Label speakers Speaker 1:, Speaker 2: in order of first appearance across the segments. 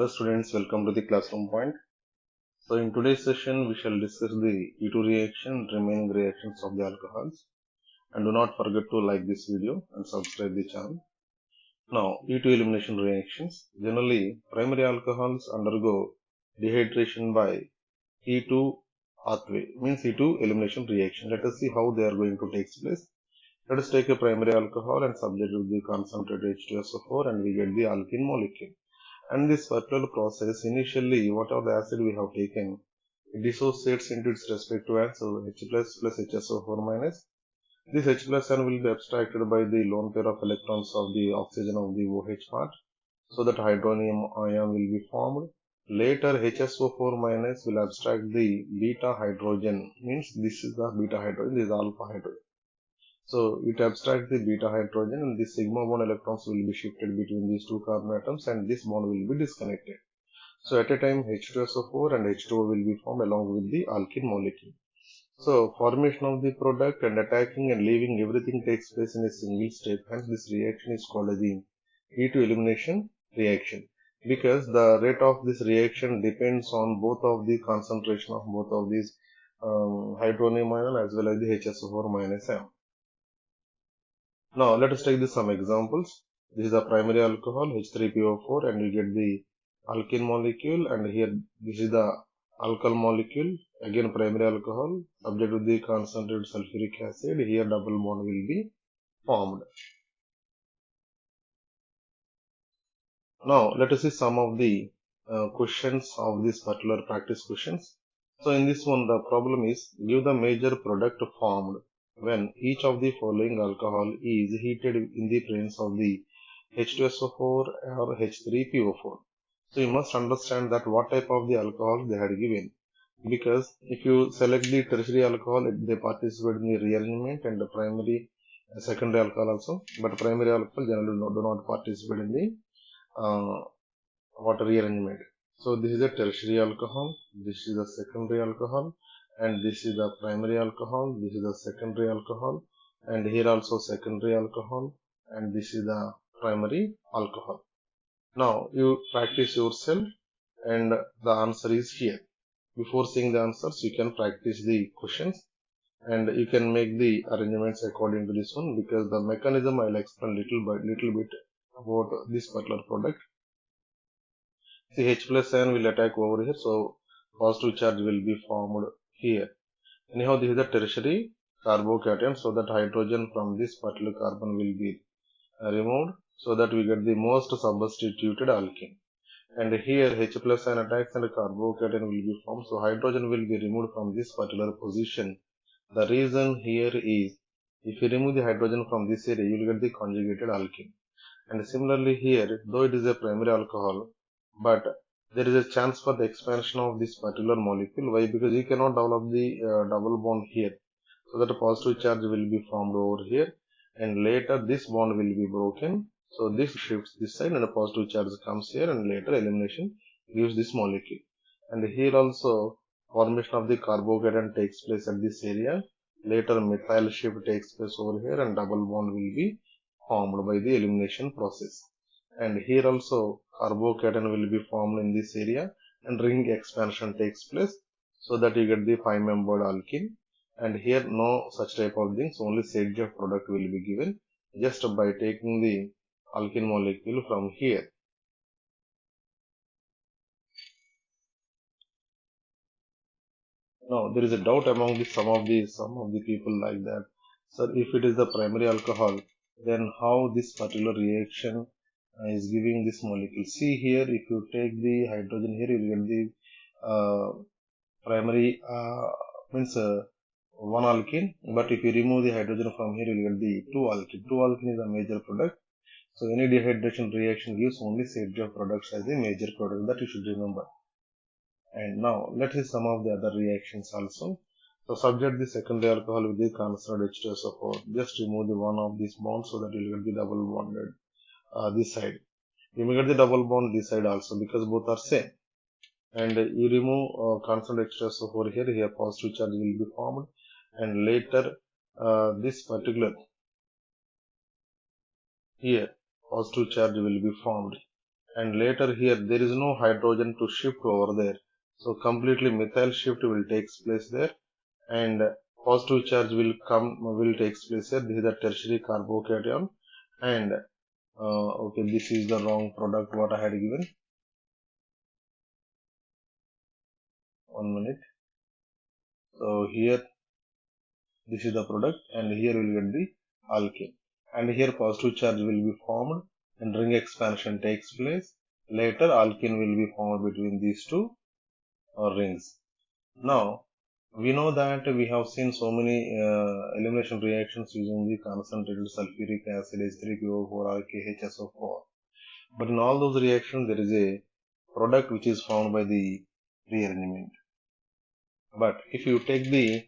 Speaker 1: Hello students, welcome to the classroom point. So in today's session we shall discuss the E2 reaction and remaining reactions of the alcohols, and do not forget to like this video and subscribe the channel. Now E2 elimination reactions. Generally primary alcohols undergo dehydration by E2 pathway, means E2 elimination reaction. Let us see how they are going to take place. Let us take a primary alcohol and subject with the concentrated H2SO4 and we get the alkene molecule. And this particular process, initially whatever the acid we have taken, it dissociates into its respective ends, so H plus HSO4 minus. This H plus ion will be abstracted by the lone pair of electrons of the oxygen of the OH part, so that hydronium ion will be formed. Later HSO4 minus will abstract the beta hydrogen, means this is the beta hydrogen, this is alpha hydrogen. So it abstracts the beta hydrogen and the sigma bond electrons will be shifted between these two carbon atoms and this bond will be disconnected. So at a time H2SO4 and H2O will be formed along with the alkene molecule. So formation of the product and attacking and leaving everything takes place in a single step. Hence this reaction is called as the E2 elimination reaction, because the rate of this reaction depends on both of the concentration of both of these hydronium ion as well as the HSO4 minus ion. Now let us take some examples. This is a primary alcohol H3PO4 and you get the alkene molecule, and here this is the alkyl molecule, again primary alcohol, subject to the concentrated sulfuric acid. Here double bond will be formed. Now let us see some of the questions of this particular practice questions. So in this one the problem is, give the major product formed when each of the following alcohol is heated in the presence of the H2SO4 or H3PO4. So you must understand that what type of the alcohol they had given, because if you select the tertiary alcohol, they participate in the rearrangement, and the primary secondary alcohol also, but primary alcohol generally do not participate in the water rearrangement. So this is a tertiary alcohol, this is a secondary alcohol, and this is the primary alcohol, this is the secondary alcohol, and here also secondary alcohol, and this is the primary alcohol. Now you practice yourself and the answer is here. Before seeing the answers, you can practice the questions and you can make the arrangements according to this one, because the mechanism I will explain little bit about this particular product. See, H plus ion will attack over here, so positive charge will be formed here. Anyhow, this is the tertiary carbocation, so that hydrogen from this particular carbon will be removed, so that we get the most substituted alkene. And here H plus ion attacks and carbocation will be formed, so hydrogen will be removed from this particular position. The reason here is, if you remove the hydrogen from this area, you will get the conjugated alkene. And similarly here, though it is a primary alcohol, but there is a chance for the expansion of this particular molecule. Why? Because you cannot develop the double bond here, so that a positive charge will be formed over here, and later this bond will be broken, so this shifts this side and a positive charge comes here, and later elimination gives this molecule. And here also formation of the carbocation takes place at this area, later methyl shift takes place over here, and double bond will be formed by the elimination process. And here also carbocation will be formed in this area and ring expansion takes place, so that you get the 5-membered alkene. And here no such type of things, only ZF product will be given just by taking the alkene molecule from here. Now there is a doubt among some of the people like that, sir, if it is the primary alcohol, then how this particular reaction is giving this molecule? See here, if you take the hydrogen here, you will get the primary means one alkene, but if you remove the hydrogen from here, you will get the 2 alkene. 2 alkene is a major product. So any dehydration reaction gives only ZF products as a major product, that you should remember. And now let's see some of the other reactions also. So subject the secondary alcohol with the concentrated H2SO4. Just remove the one of these bonds, so that you will get the double bonded this side. You may get the double bond this side also, because both are same. And you remove concentrated H2SO4 here. Here positive charge will be formed, and later this particular here positive charge will be formed, and later here there is no hydrogen to shift over there. So completely methyl shift will take place there, and positive charge will take place here. This is the tertiary carbocation, and okay, this is the wrong product what I had given. 1 minute. So here this is the product, and here we will get the alkane, and here positive charge will be formed and ring expansion takes place. Later alkene will be formed between these two rings. Now we know that we have seen so many elimination reactions using the concentrated sulfuric acid H3PO4 or KHSO4, but in all those reactions there is a product which is formed by the rearrangement. But if you take the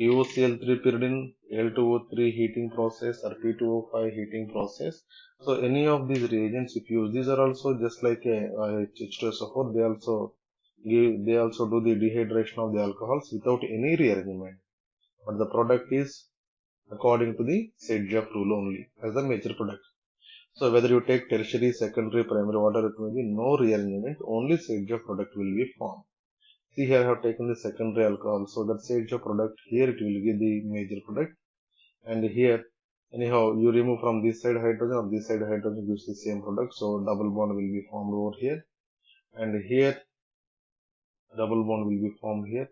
Speaker 1: POCl3 pyridine L2O3 heating process or P2O5 heating process, so any of these reagents if you use, these are also just like a H2SO4, they also do the dehydration of the alcohols without any rearrangement, but the product is according to the Sedgwick rule only as the major product. So whether you take tertiary, secondary, primary, whatever it may be, no rearrangement, only Sedgwick product will be formed. See here I have taken the secondary alcohol, so that Sedgwick product here it will give the major product, and here anyhow you remove from this side hydrogen, or this side hydrogen gives the same product, so double bond will be formed over here, and here double bond will be formed here,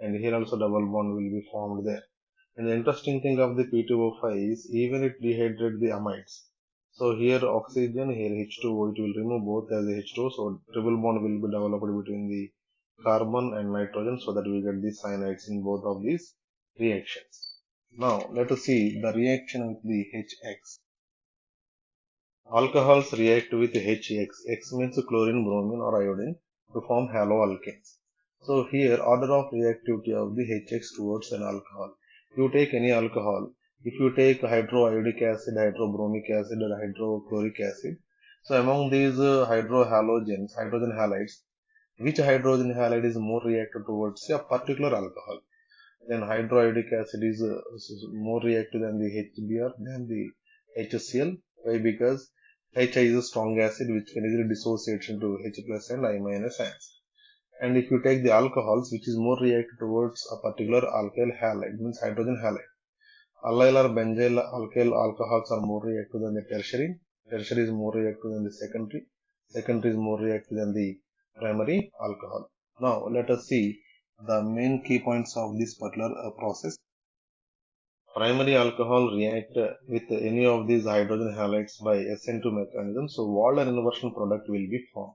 Speaker 1: and here also double bond will be formed there. And the interesting thing of the P2O5 is even it dehydrates the amides. So here oxygen, here H2O, it will remove both as H2O, so triple bond will be developed between the carbon and nitrogen, so that we get the cyanides in both of these reactions. Now let us see the reaction with the HX. Alcohols react with HX. X means chlorine, bromine or iodine to form haloalkanes. So here order of reactivity of the HX towards an alcohol. You take any alcohol. If you take hydroiodic acid, hydrobromic acid or hydrochloric acid, so among these hydrogen halides, which hydrogen halide is more reactive towards a particular alcohol? Then hydroiodic acid is more reactive than the HBr than the HCl. Why? Because HI is a strong acid which can easily dissociate into H plus and I minus ions. And if you take the alcohols which is more reactive towards a particular alkyl halide, means hydrogen halide. Allyl or benzyl alkyl alcohols are more reactive than the tertiary. Tertiary is more reactive than the secondary. Secondary is more reactive than the primary alcohol. Now let us see the main key points of this particular process. Primary alcohol react with any of these hydrogen halides by SN2 mechanism, so Walden inversion product will be formed.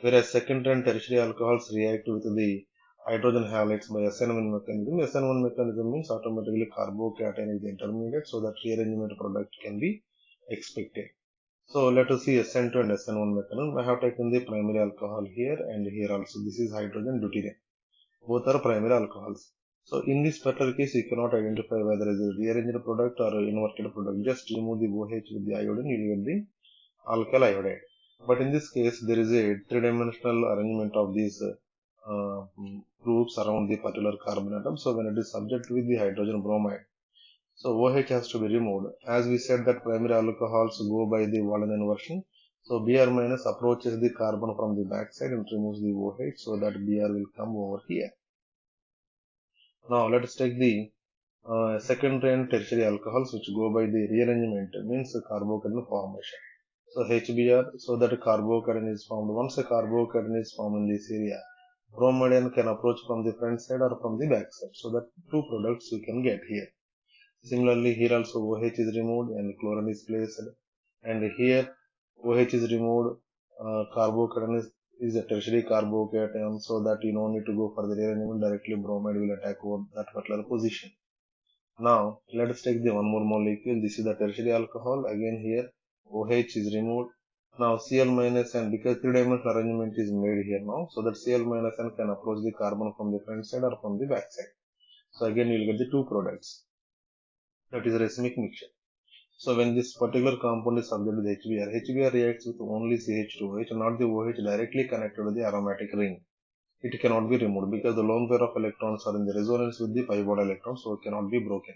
Speaker 1: Whereas secondary and tertiary alcohols react with the hydrogen halides by SN1 mechanism. SN1 mechanism means automatically carbocation is the intermediate, so that rearrangement product can be expected. So let us see SN2 and SN1 mechanism. I have taken the primary alcohol here and here also. This is hydrogen deuterium. Both are primary alcohols. So in this particular case, you cannot identify whether it is a rearranged product or inverted product. Just remove the OH with the iodine, you will get the alkyl iodide. But in this case, there is a three-dimensional arrangement of these groups around the particular carbon atom. So when it is subject with the hydrogen bromide, so OH has to be removed. As we said that primary alcohols go by the Walden inversion. So Br minus approaches the carbon from the backside and removes the OH, so that Br will come over here. Now let us take the secondary and tertiary alcohols which go by the rearrangement, means carbocation formation. So HBr, so that carbocation is formed. Once a carbocation is formed in this area, bromide can approach from the front side or from the back side, so that two products you can get here. Similarly, here also OH is removed and chlorine is placed, and here OH is removed, carbocation is a tertiary carbocation, so that you don't need to go for the rearrangement, directly bromide will attack over that particular position. Now let us take the one more molecule. This is the tertiary alcohol. Again here OH is removed. Now Cl minus N, because three-dimensional arrangement is made here now, so that Cl minus N can approach the carbon from the front side or from the back side. So again you will get the two products. That is racemic mixture. So when this particular compound is subject to the HBr reacts with only CH2OH, not the OH directly connected to the aromatic ring. It cannot be removed because the lone pair of electrons are in the resonance with the pi bond electrons, so it cannot be broken.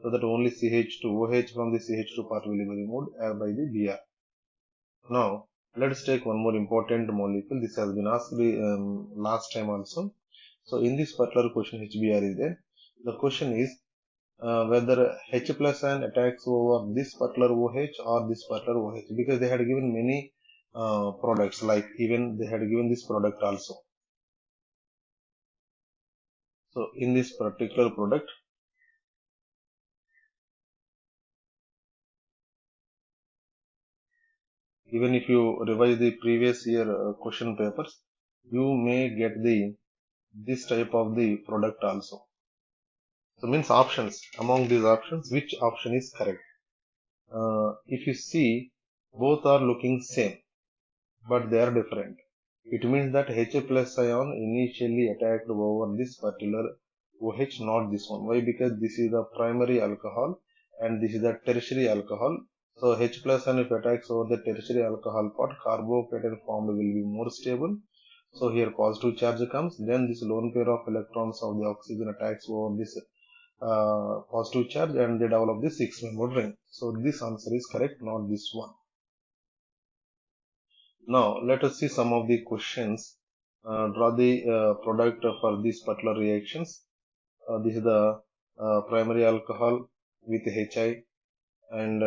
Speaker 1: So that only CH2OH from the CH2 part will be removed by the Br. Now Let's take one more important molecule. This has been asked last time also. So in this particular question, HBr is there. The question is whether H plus ion attacks over this particular OH or this particular OH, because they had given many products, like even they had given this product also. So in this particular product, even if you revise the previous year question papers, you may get this type of the product also. So means options, among these options, which option is correct? If you see, both are looking same, but they are different. It means that H plus ion initially attacked over this particular OH, not this one. Why? Because this is the primary alcohol and this is the tertiary alcohol. So H plus ion, if attacks over the tertiary alcohol part, carbocation formed will be more stable. So here positive charge comes, then this lone pair of electrons of the oxygen attacks over this positive charge and they develop this 6-membered ring. So this answer is correct, not this one. Now let us see some of the questions. Draw the product for these particular reactions. This is the primary alcohol with HI, and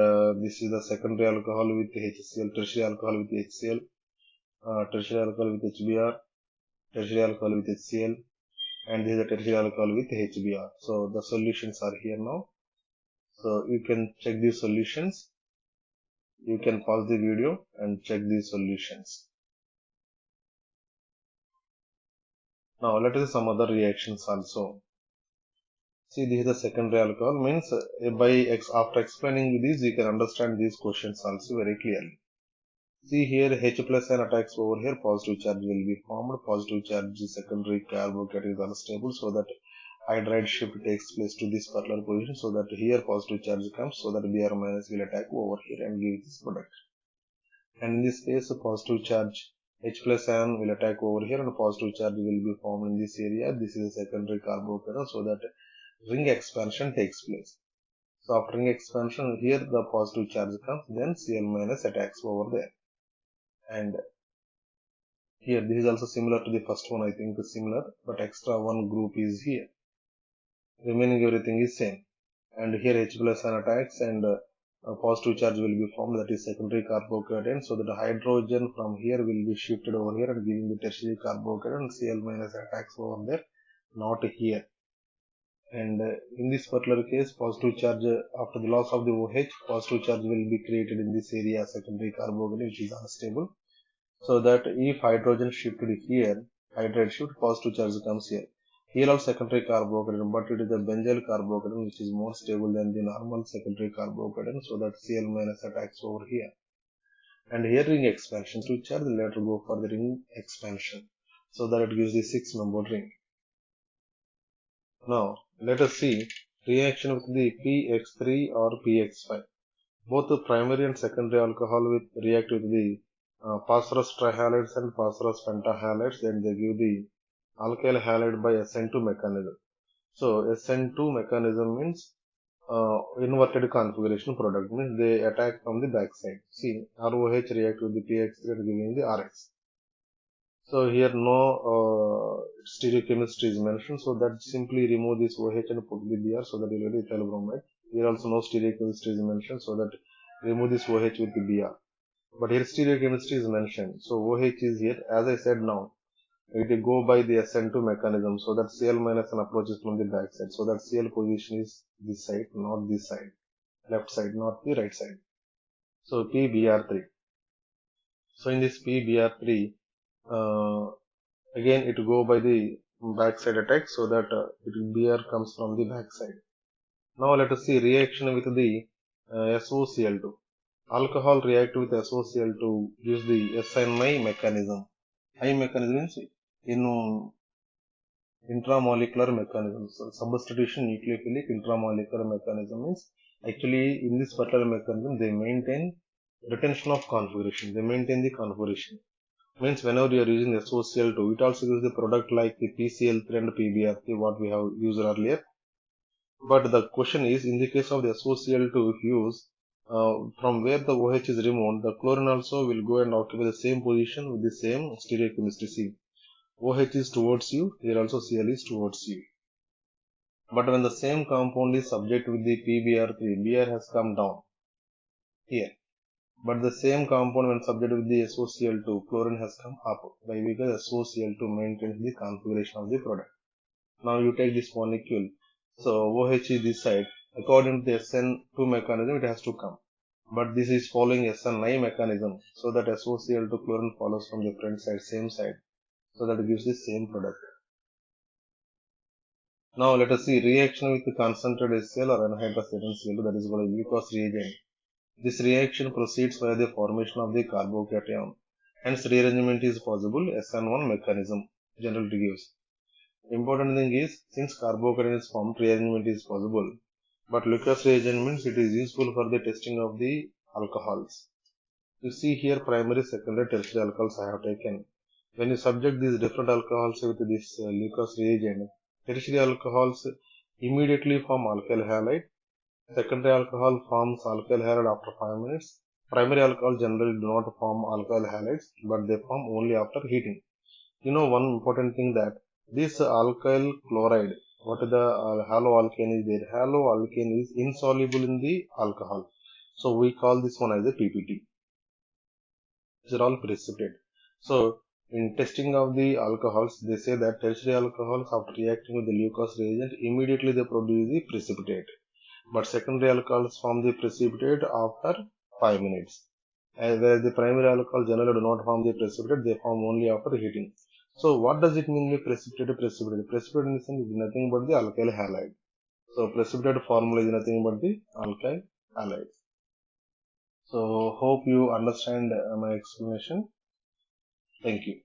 Speaker 1: this is the secondary alcohol with HCl, tertiary alcohol with HCl, tertiary alcohol with HBr, tertiary alcohol with HCl, and this is the tertiary alcohol with HBr. So the solutions are here now. So you can check these solutions. You can pause the video and check these solutions. Now let us see some other reactions also. See, this is the secondary alcohol, means after explaining this, you can understand these questions also very clearly. See here, H plus ion attacks over here, positive charge will be formed. Positive charge secondary carbocation is unstable, so that hydride shift takes place to this particular position, so that here positive charge comes, so that Br minus will attack over here and give this product. And in this case, positive charge H plus ion will attack over here and positive charge will be formed in this area. This is a secondary carbocation, so that ring expansion takes place. So after ring expansion, here the positive charge comes, then Cl minus attacks over there. And here this is also similar to the first one, I think similar, but extra one group is here. Remaining everything is same. And here H plus ion attacks and a positive charge will be formed, that is secondary carbocation, so that the hydrogen from here will be shifted over here and giving the tertiary carbocation, and Cl minus attacks over there, not here. And in this particular case, positive charge after the loss of the OH, positive charge will be created in this area, secondary carbocation, which is unstable. So that if hydrogen shifted here, hydride shift, positive charge comes here. Here also secondary carbocation, but it is the benzyl carbocation which is more stable than the normal secondary carbocation, so that Cl minus attacks over here. And here ring expansion to charge, later go for the ring expansion, so that it gives the 6-membered ring. Now let us see reaction with the PX3 or PX5. Both the primary and secondary alcohol react with the phosphorus trihalides and phosphorus pentahalides, and they give the alkyl halide by SN2 mechanism. So SN2 mechanism means inverted configuration product, means they attack from the backside. See, ROH react with the PX3 and giving the RX. So here no stereochemistry is mentioned, so that simply remove this OH and put the Br, so that you will get ethyl bromide. Here also no stereochemistry is mentioned, so that remove this OH with the Br. But here stereochemistry is mentioned, so OH is here. As I said now, it will go by the SN2 mechanism, so that Cl minus and approaches from the back side, so that Cl position is this side, not this side, left side, not the right side. So PBr3. So in this PBr3, again it go by the backside attack, so that Br comes from the backside. Now let us see reaction with the SOCl2. Alcohol react with SOCl2 use the SNI mechanism. I mechanism means in intramolecular mechanism. So substitution nucleophilic intramolecular mechanism means actually in this particular mechanism they maintain retention of configuration. They maintain the configuration. Means whenever you are using SOCl2, it also gives the product like the PCl3 and PBr3 what we have used earlier. But the question is, in the case of the SOCl2, if you use from where the OH is removed, the chlorine also will go and occupy the same position with the same stereochemistry. See, OH is towards you, here also Cl is towards you. But when the same compound is subject with the PBr3, Br has come down here. But the same compound when subject with the SOCl2, chlorine has come up. Why? Because SOCl2 maintains the configuration of the product. Now you take this molecule. So OH is this side. According to the SN2 mechanism, it has to come. But this is following SN9 mechanism. So that SOCl2 chlorine follows from the front side, same side. So that gives the same product. Now let us see reaction with the concentrated HCl or anhydrous HCl, that is called glucose reagent. This reaction proceeds by the formation of the carbocation. Hence rearrangement is possible, SN1 mechanism generally gives. Important thing is, since carbocation is formed, rearrangement is possible. But glucose reagent means it is useful for the testing of the alcohols. You see here primary, secondary, tertiary alcohols I have taken. When you subject these different alcohols with this glucose reagent, tertiary alcohols immediately form alkyl halide. Secondary alcohol forms alkyl halide after 5 minutes. Primary alcohol generally do not form alkyl halides, but they form only after heating. You know one important thing that this alkyl chloride, what is the haloalkane is there? Haloalkane is insoluble in the alcohol. So we call this one as a PPT. These are all precipitate. So in testing of the alcohols, they say that tertiary alcohols after reacting with the glucose reagent, immediately they produce the precipitate. But secondary alcohols form the precipitate after 5 minutes. Whereas the primary alcohol generally do not form the precipitate, they form only after heating. So what does it mean by precipitate? Precipitate in the sense is nothing but the alkyl halide. So precipitate formula is nothing but the alkyl halide. So hope you understand my explanation. Thank you.